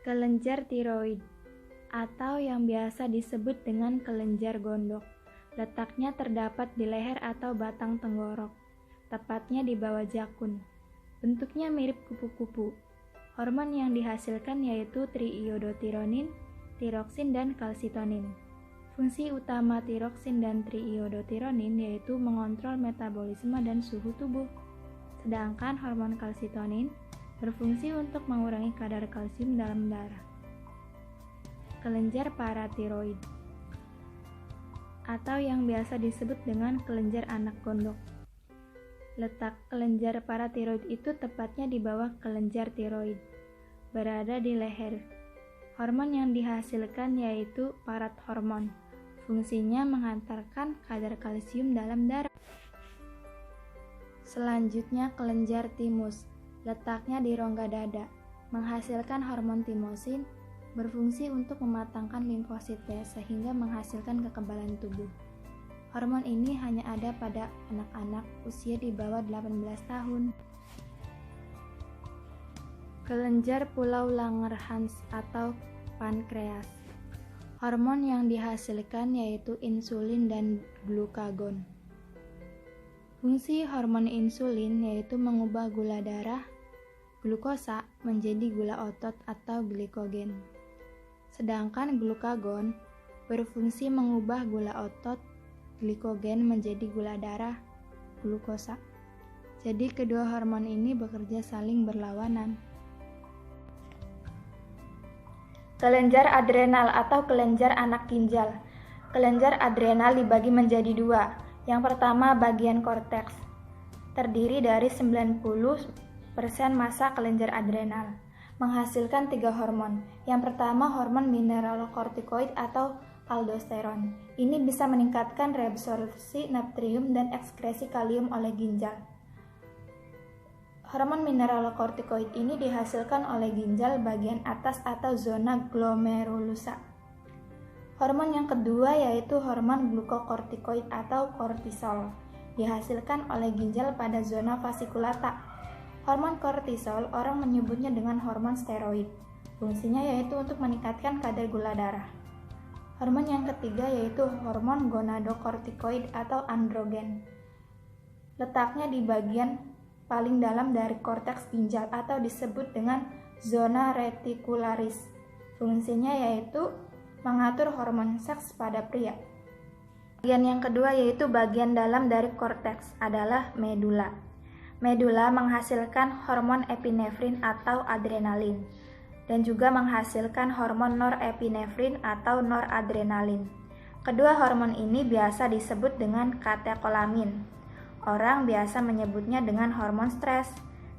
Kelenjar tiroid atau yang biasa disebut dengan kelenjar gondok. Letaknya terdapat di leher atau batang tenggorok, tepatnya di bawah jakun. Bentuknya mirip kupu-kupu. Hormon yang dihasilkan yaitu triiodotironin, tiroksin, dan kalsitonin. Fungsi utama tiroksin dan triiodotironin yaitu mengontrol metabolisme dan suhu tubuh. Sedangkan hormon kalsitonin berfungsi untuk mengurangi kadar kalsium dalam darah. Kelenjar paratiroid atau yang biasa disebut dengan kelenjar anak gondok. Letak kelenjar paratiroid itu tepatnya di bawah kelenjar tiroid, berada di leher. Hormon yang dihasilkan yaitu parathormon. Fungsinya menghantarkan kadar kalsium dalam darah. Selanjutnya kelenjar timus. Letaknya di rongga dada, menghasilkan hormon timosin, berfungsi untuk mematangkan limfosit B sehingga menghasilkan kekebalan tubuh. Hormon ini hanya ada pada anak-anak usia di bawah 18 tahun. Kelenjar pulau Langerhans atau pankreas. Hormon yang dihasilkan yaitu insulin dan glukagon. Fungsi hormon insulin yaitu mengubah gula darah, glukosa, menjadi gula otot atau glikogen. Sedangkan glukagon berfungsi mengubah gula otot, glikogen, menjadi gula darah, glukosa. Jadi kedua hormon ini bekerja saling berlawanan. Kelenjar adrenal atau kelenjar anak ginjal. Kelenjar adrenal dibagi menjadi dua. Yang pertama bagian korteks, terdiri dari 90% massa kelenjar adrenal, menghasilkan 3 hormon. Yang pertama hormon mineralokortikoid atau aldosteron. Ini bisa meningkatkan reabsorpsi natrium dan ekskresi kalium oleh ginjal. Hormon mineralokortikoid ini dihasilkan oleh ginjal bagian atas atau zona glomerulusa. Hormon yang kedua yaitu hormon glukokortikoid atau kortisol, dihasilkan oleh ginjal pada zona vasikulata. Hormon kortisol orang menyebutnya dengan hormon steroid. Fungsinya yaitu untuk meningkatkan kadar gula darah. Hormon yang ketiga yaitu hormon gonadokortikoid atau androgen. Letaknya di bagian paling dalam dari korteks ginjal atau disebut dengan zona reticularis. Fungsinya yaitu mengatur hormon seks pada pria. Bagian yang kedua yaitu bagian dalam dari korteks adalah medula. Medula menghasilkan hormon epinefrin atau adrenalin dan juga menghasilkan hormon norepinefrin atau noradrenalin. Kedua hormon ini biasa disebut dengan katekolamin. Orang biasa menyebutnya dengan hormon stres.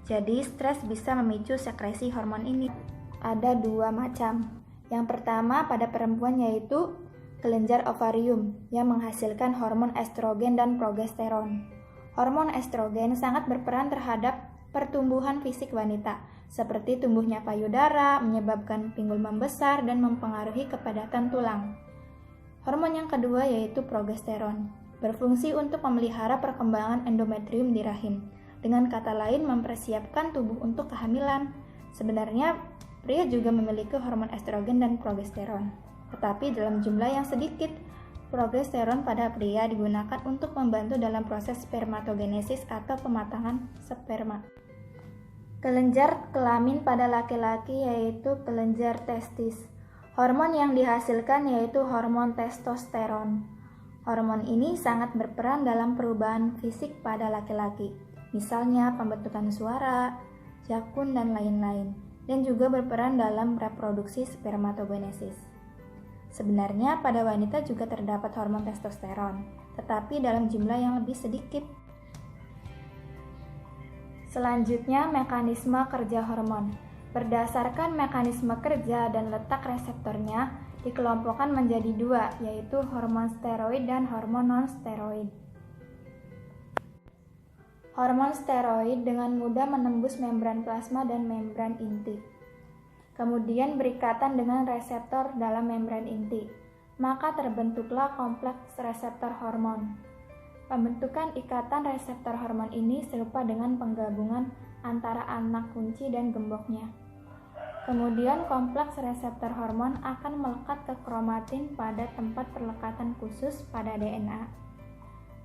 Jadi stres bisa memicu sekresi hormon ini. Ada 2 macam. Yang pertama pada perempuan yaitu kelenjar ovarium yang menghasilkan hormon estrogen dan progesteron. Hormon estrogen sangat berperan terhadap pertumbuhan fisik wanita, seperti tumbuhnya payudara, menyebabkan pinggul membesar, dan mempengaruhi kepadatan tulang. Hormon yang kedua yaitu progesteron, berfungsi untuk memelihara perkembangan endometrium di rahim. Dengan kata lain, mempersiapkan tubuh untuk kehamilan. Sebenarnya, pria juga memiliki hormon estrogen dan progesteron, tetapi dalam jumlah yang sedikit. Progesteron pada pria digunakan untuk membantu dalam proses spermatogenesis atau pematangan sperma. Kelenjar kelamin pada laki-laki yaitu kelenjar testis. Hormon yang dihasilkan yaitu hormon testosteron. Hormon ini sangat berperan dalam perubahan fisik pada laki-laki, misalnya pembentukan suara, jakun, dan lain-lain, dan juga berperan dalam reproduksi spermatogenesis. Sebenarnya pada wanita juga terdapat hormon testosteron, tetapi dalam jumlah yang lebih sedikit. Selanjutnya, mekanisme kerja hormon. Berdasarkan mekanisme kerja dan letak reseptornya, dikelompokkan menjadi 2, yaitu hormon steroid dan hormon non-steroid. Hormon steroid dengan mudah menembus membran plasma dan membran inti, kemudian berikatan dengan reseptor dalam membran inti, maka terbentuklah kompleks reseptor hormon. Pembentukan ikatan reseptor hormon ini serupa dengan penggabungan antara anak kunci dan gemboknya. Kemudian kompleks reseptor hormon akan melekat ke kromatin pada tempat perlekatan khusus pada DNA.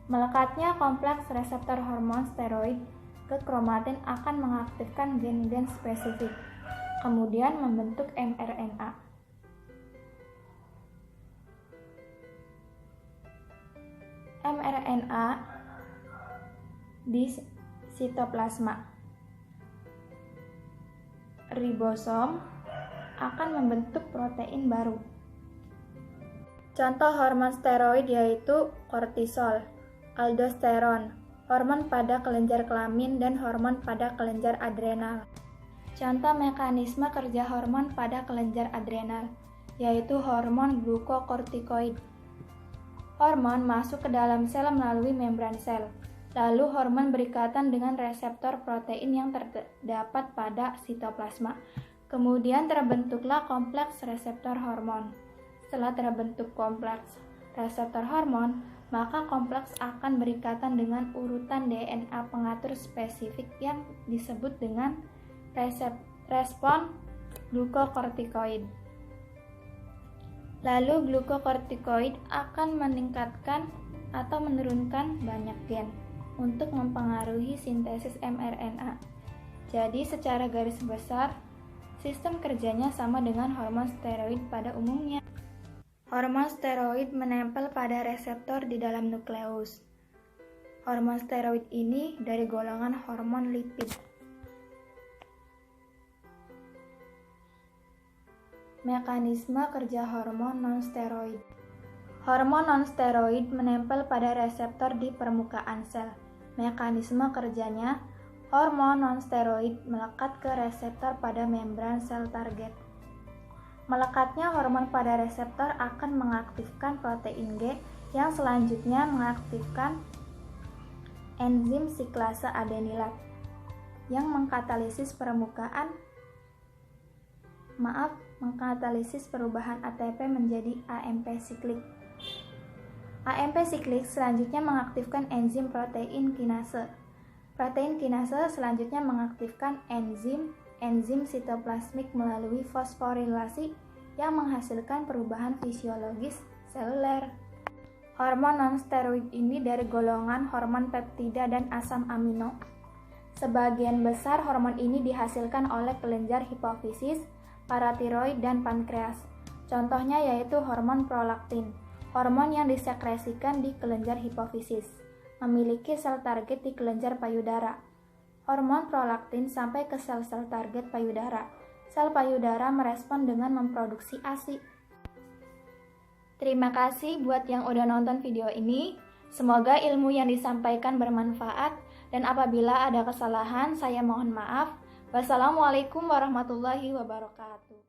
Melekatnya kompleks reseptor hormon steroid ke kromatin akan mengaktifkan gen-gen spesifik, kemudian membentuk mRNA. mRNA di sitoplasma ribosom akan membentuk protein baru. Contoh hormon steroid yaitu kortisol, aldosteron, hormon pada kelenjar kelamin, dan hormon pada kelenjar adrenal. Contoh mekanisme kerja hormon pada kelenjar adrenal yaitu hormon glukokortikoid. Hormon masuk ke dalam sel melalui membran sel. Lalu hormon berikatan dengan reseptor protein yang terdapat pada sitoplasma. Kemudian terbentuklah kompleks reseptor hormon. Setelah terbentuk kompleks reseptor hormon, maka kompleks akan berikatan dengan urutan DNA pengatur spesifik yang disebut dengan respon glukokortikoid. Lalu glukokortikoid akan meningkatkan atau menurunkan banyak gen untuk mempengaruhi sintesis mRNA. Jadi secara garis besar, sistem kerjanya sama dengan hormon steroid pada umumnya. Hormon steroid menempel pada reseptor di dalam nukleus. Hormon steroid ini dari golongan hormon lipid. Mekanisme kerja hormon nonsteroid. Hormon nonsteroid menempel pada reseptor di permukaan sel. Mekanisme kerjanya, hormon nonsteroid melekat ke reseptor pada membran sel target. Melekatnya hormon pada reseptor akan mengaktifkan protein G yang selanjutnya mengaktifkan enzim siklase adenilat yang mengkatalisis perubahan ATP menjadi AMP siklik. AMP siklik selanjutnya mengaktifkan enzim protein kinase. Protein kinase selanjutnya mengaktifkan enzim sitoplasmik melalui fosforilasi yang menghasilkan perubahan fisiologis seluler. Hormon nonsteroid ini dari golongan hormon peptida dan asam amino. Sebagian besar hormon ini dihasilkan oleh kelenjar hipofisis, paratiroid, dan pankreas. Contohnya yaitu hormon prolaktin, hormon yang disekresikan di kelenjar hipofisis, memiliki sel target di kelenjar payudara. Hormon prolaktin sampai ke sel-sel target payudara. Sel payudara merespon dengan memproduksi ASI. Terima kasih buat yang udah nonton video ini. Semoga ilmu yang disampaikan bermanfaat, dan apabila ada kesalahan saya mohon maaf. Wassalamualaikum warahmatullahi wabarakatuh.